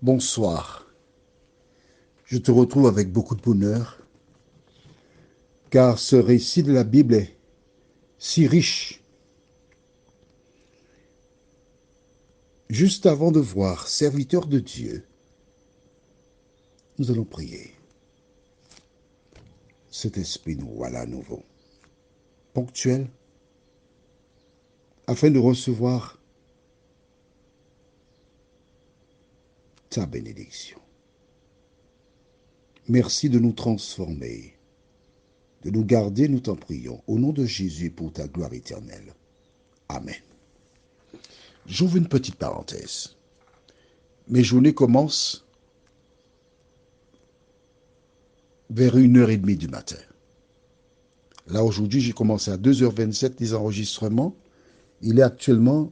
Bonsoir. Je te retrouve avec beaucoup de bonheur, car ce récit de la Bible est si riche. Juste avant de voir serviteur de Dieu, nous allons prier. Cet esprit nous voilà à nouveau, ponctuel, afin de recevoir ta bénédiction. Merci de nous transformer, de nous garder, nous t'en prions, au nom de Jésus pour ta gloire éternelle. Amen. J'ouvre une petite parenthèse. Mes journées commencent vers 1h30 du matin. Là, aujourd'hui, j'ai commencé à 2h27 les enregistrements. Il est actuellement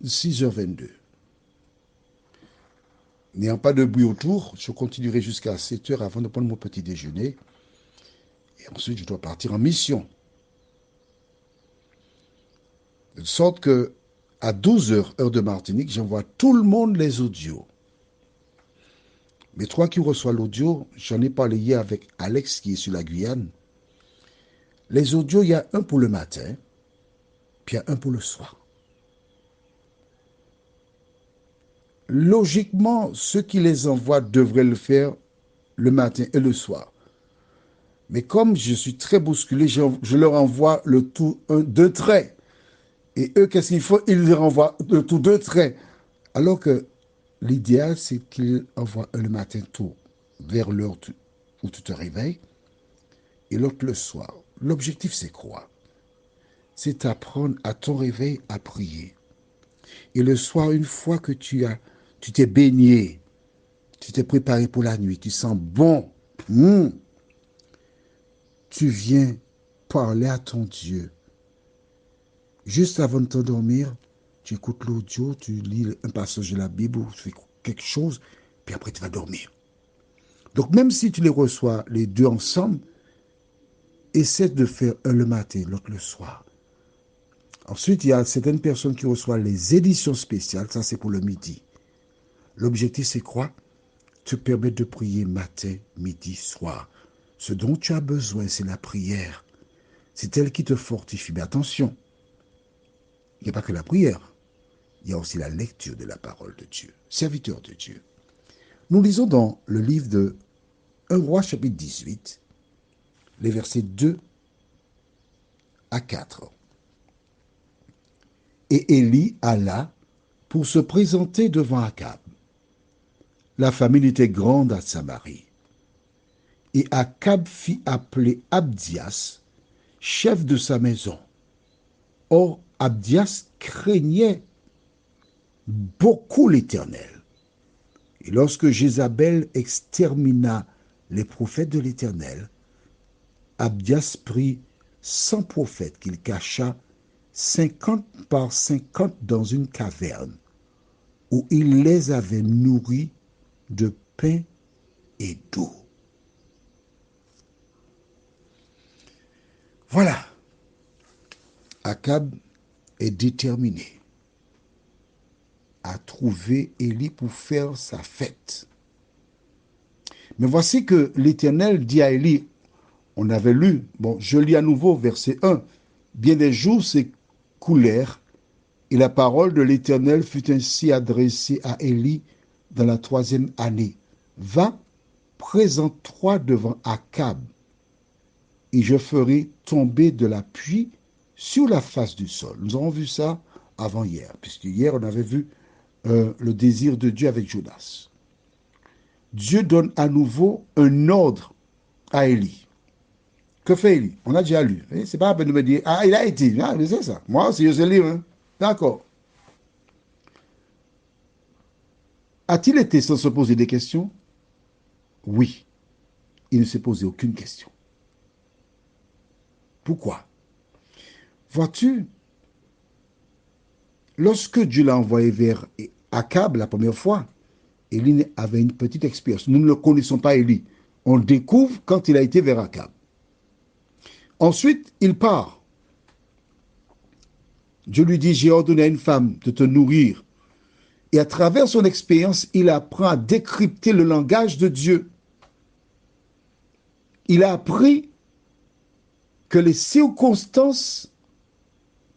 6h22. N'ayant pas de bruit autour, je continuerai jusqu'à 7h avant de prendre mon petit déjeuner. Et ensuite, je dois partir en mission. De sorte que, à 12h, heure de Martinique, j'envoie tout le monde les audios. Mais toi qui reçois l'audio, j'en ai parlé hier avec Alex qui est sur la Guyane. Les audios, il y a un pour le matin, puis il y a un pour le soir. Logiquement, ceux qui les envoient devraient le faire le matin et le soir. Mais comme je suis très bousculé, je leur envoie le tout deux traits. Et eux, qu'est-ce qu'il faut? Ils leur envoient le tout deux traits. Alors que l'idéal, c'est qu'ils envoient un le matin tôt, vers l'heure où tu te réveilles, et l'autre le soir. L'objectif, c'est quoi? C'est apprendre à ton réveil à prier. Et le soir, une fois que tu t'es baigné, tu t'es préparé pour la nuit, tu sens bon, tu viens parler à ton Dieu. Juste avant de t'endormir, tu écoutes l'audio, tu lis un passage de la Bible ou tu fais quelque chose, puis après tu vas dormir. Donc même si tu les reçois les deux ensemble, essaie de faire un le matin, l'autre le soir. Ensuite, il y a certaines personnes qui reçoivent les éditions spéciales, ça c'est pour le midi. L'objectif c'est quoi? Te permettre de prier matin, midi, soir. Ce dont tu as besoin, c'est la prière. C'est elle qui te fortifie. Mais attention, il n'y a pas que la prière. Il y a aussi la lecture de la parole de Dieu. Serviteur de Dieu. Nous lisons dans le livre de 1 Roi chapitre 18, les versets 2 à 4. Et Élie alla pour se présenter devant Akab. La famine était grande à Samarie. Et Akab fit appeler Abdias, chef de sa maison. Or, Abdias craignait beaucoup l'Éternel. Et lorsque Jézabel extermina les prophètes de l'Éternel, Abdias prit 100 prophètes qu'il cacha 50 par 50 dans une caverne, où il les avait nourris de pain et d'eau. Voilà, Akab est déterminé à trouver Élie pour faire sa fête. Mais voici que l'Éternel dit à Élie, on avait lu, je lis à nouveau verset 1, bien des jours s'écoulèrent et la parole de l'Éternel fut ainsi adressée à Élie dans la 3e année. Va, présente-toi devant Akab et je ferai tomber de la pluie sur la face du sol. Nous avons vu ça avant hier, puisque hier on avait vu le désir de Dieu avec Jonas. Dieu donne à nouveau un ordre à Élie. Que fait Élie? On a déjà lu. C'est pas la peine de me dire, il a été. C'est ça. Moi aussi, je sais lire. Hein. D'accord. A-t-il été sans se poser des questions? Oui. Il ne s'est posé aucune question. Pourquoi? Vois-tu, lorsque Dieu l'a envoyé vers Akab la première fois, Élie avait une petite expérience. Nous ne le connaissons pas, Élie. On le découvre quand il a été vers Akab. Ensuite, il part. Dieu lui dit, j'ai ordonné à une femme de te nourrir Et à travers son expérience, il apprend à décrypter le langage de Dieu. Il a appris que les circonstances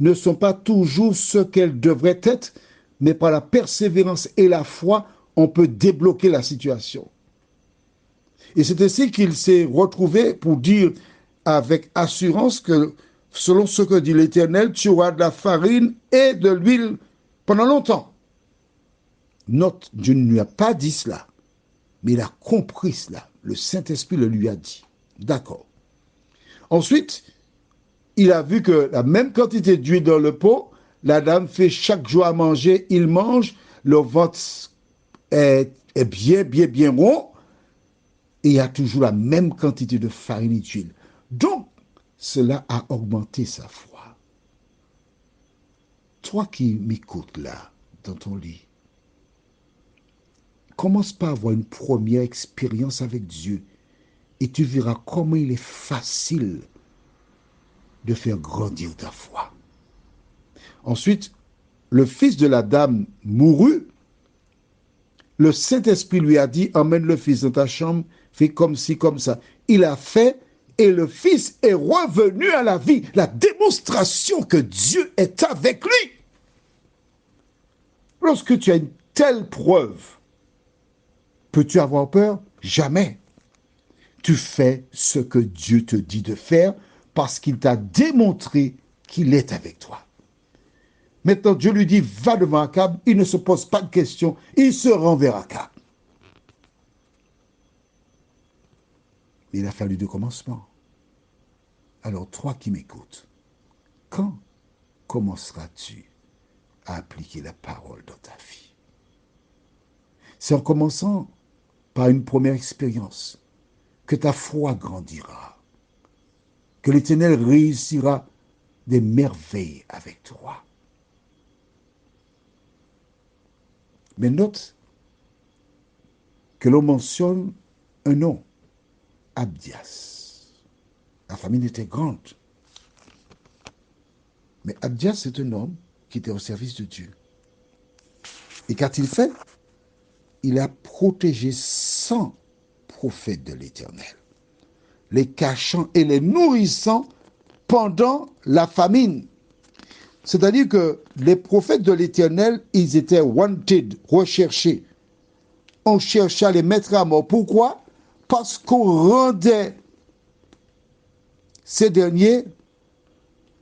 ne sont pas toujours ce qu'elles devraient être, mais par la persévérance et la foi, on peut débloquer la situation. Et c'est ainsi qu'il s'est retrouvé pour dire avec assurance que, selon ce que dit l'Éternel, tu auras de la farine et de l'huile pendant longtemps. Note, Dieu ne lui a pas dit cela, mais il a compris cela. Le Saint-Esprit le lui a dit. D'accord. Ensuite, il a vu que la même quantité d'huile dans le pot, la dame fait chaque jour à manger, il mange, le ventre est bien rond, et il y a toujours la même quantité de farine et d'huile. Donc, cela a augmenté sa foi. Toi qui m'écoutes là, dans ton lit, commence par avoir une première expérience avec Dieu et tu verras comment il est facile de faire grandir ta foi. Ensuite, le fils de la dame mourut. Le Saint-Esprit lui a dit, emmène le fils dans ta chambre, fais comme ci, comme ça. Il a fait et le fils est revenu à la vie. La démonstration que Dieu est avec lui. Lorsque tu as une telle preuve, peux-tu avoir peur? Jamais. Tu fais ce que Dieu te dit de faire parce qu'il t'a démontré qu'il est avec toi. Maintenant, Dieu lui dit, va devant Akab, il ne se pose pas de questions, il se rend vers Akab. Mais il a fallu deux commencements. Alors, toi qui m'écoutes, quand commenceras-tu à appliquer la parole dans ta vie? C'est en commençant par une première expérience que ta foi grandira, que l'Éternel réussira des merveilles avec toi. Mais note que l'on mentionne un nom, Abdias. La famille était grande. Mais Abdias est un homme qui était au service de Dieu. Et qu'a-t-il fait? Il a protégé 100 prophètes de l'Éternel, les cachant et les nourrissant pendant la famine. C'est-à-dire que les prophètes de l'Éternel, ils étaient wanted, recherchés. On cherchait à les mettre à mort. Pourquoi? Parce qu'on rendait ces derniers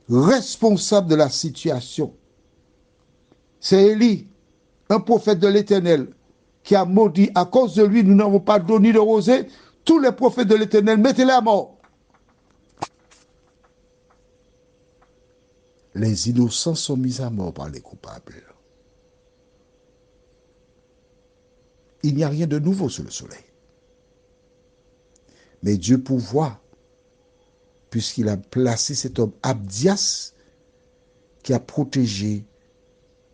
responsables de la situation. C'est Élie, un prophète de l'Éternel, qui a maudit, à cause de lui, nous n'avons pas d'eau ni de rosée. Tous les prophètes de l'Éternel, mettez-les à mort. Les innocents sont mis à mort par les coupables. Il n'y a rien de nouveau sous le soleil. Mais Dieu pourvoit, puisqu'il a placé cet homme Abdias, qui a protégé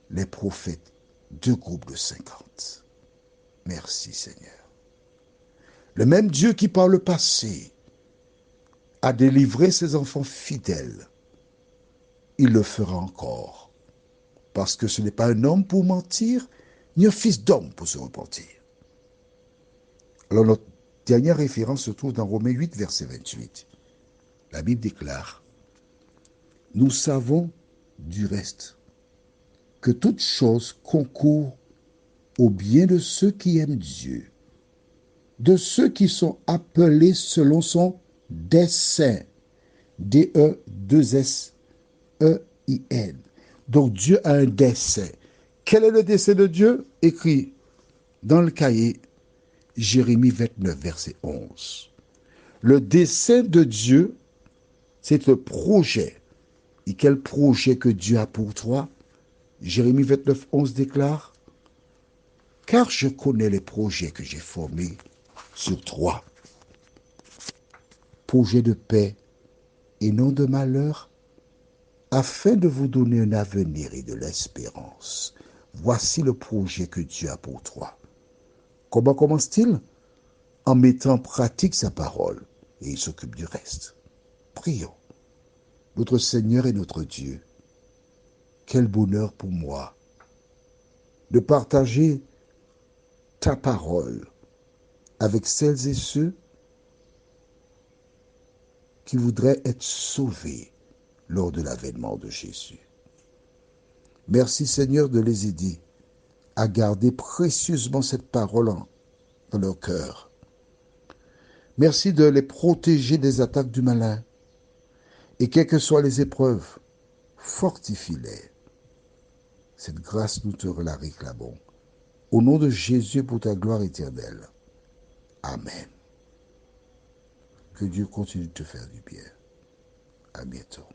les prophètes, 2 groupes de 50. Merci Seigneur. Le même Dieu qui par le passé a délivré ses enfants fidèles, il le fera encore. Parce que ce n'est pas un homme pour mentir, ni un fils d'homme pour se repentir. Alors notre dernière référence se trouve dans Romains 8, verset 28. La Bible déclare, « Nous savons du reste que toute chose concourt au bien de ceux qui aiment Dieu, de ceux qui sont appelés selon son dessein. » D-E-2-S-E-I-N. Donc Dieu a un dessein. Quel est le dessein de Dieu? Écrit dans le cahier Jérémie 29, verset 11. Le dessein de Dieu, c'est le projet. Et quel projet que Dieu a pour toi? Jérémie 29, 11 déclare, « Car je connais les projets que j'ai formés sur toi. Projet de paix et non de malheur, afin de vous donner un avenir et de l'espérance. » Voici le projet que Dieu a pour toi. Comment commence-t-il? En mettant en pratique sa parole, et il s'occupe du reste. Prions. Notre Seigneur et notre Dieu, quel bonheur pour moi de partager ta parole avec celles et ceux qui voudraient être sauvés lors de l'avènement de Jésus. Merci Seigneur de les aider à garder précieusement cette parole dans leur cœur. Merci de les protéger des attaques du malin. Et quelles que soient les épreuves, fortifie-les. Cette grâce, nous te la réclamons. Au nom de Jésus, pour ta gloire éternelle. Amen. Que Dieu continue de te faire du bien. À bientôt.